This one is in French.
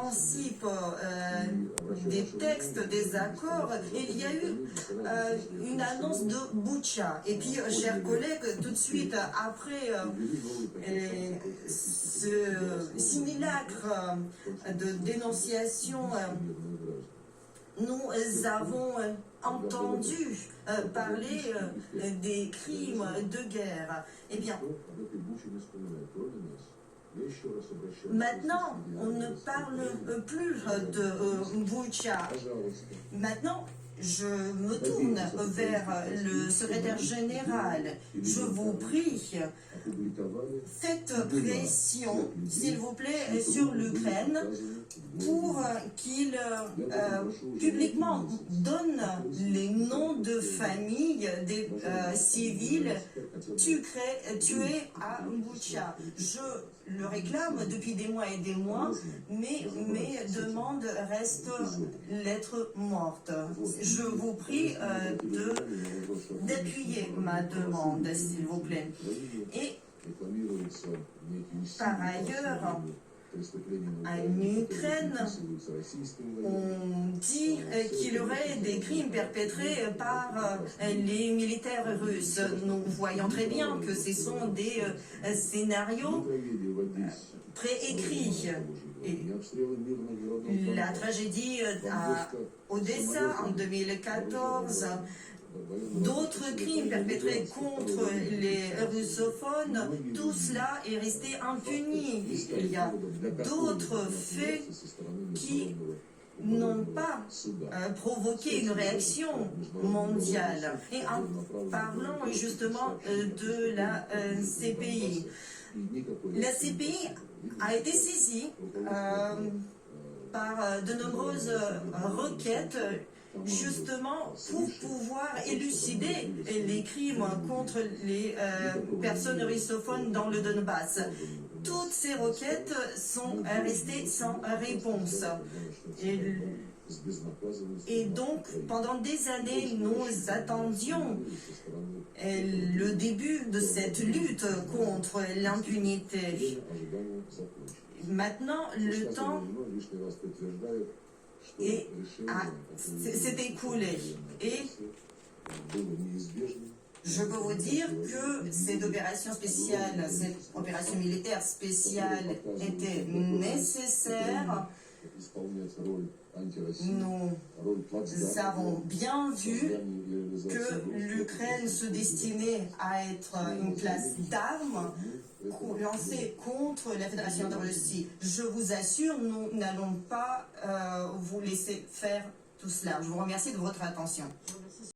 principe des textes, des accords, il y a eu une annonce de Boutcha. Et puis, chers collègues, tout de suite après ce simulacre de dénonciation, nous avons entendu parler des crimes de guerre. Eh bien, maintenant, on ne parle plus de Boutcha. Maintenant, je me tourne vers le secrétaire général. Je vous prie, faites pression, s'il vous plaît, sur l'Ukraine pour qu'il publiquement donne les noms de famille des civils tués à Boutcha. Je le réclame depuis des mois et des mois, mais mes demandes restent lettres mortes. Je vous prie d'appuyer ma demande, s'il vous plaît. Et par ailleurs, en Ukraine, on dit qu'il y aurait des crimes perpétrés par les militaires russes. Nous voyons très bien que ce sont des scénarios préécrits. La tragédie à Odessa en 2014, d'autres crimes perpétrés contre les russophones, tout cela est resté impuni. Il y a d'autres faits qui n'ont pas provoqué une réaction mondiale. Et en parlant justement de la CPI, la CPI a été saisie par de nombreuses requêtes justement pour pouvoir élucider les crimes contre les personnes russophones dans le Donbass. Toutes ces requêtes sont restées sans réponse. Et donc, pendant des années, nous attendions le début de cette lutte contre l'impunité. Maintenant, le temps s'est écoulé. Et je peux vous dire que cette opération spéciale, cette opération militaire spéciale était nécessaire. Nous avons bien vu que l'Ukraine se destinait à être une classe d'armes lancée contre la Fédération de Russie. Je vous assure, nous n'allons pas vous laisser faire tout cela. Je vous remercie de votre attention.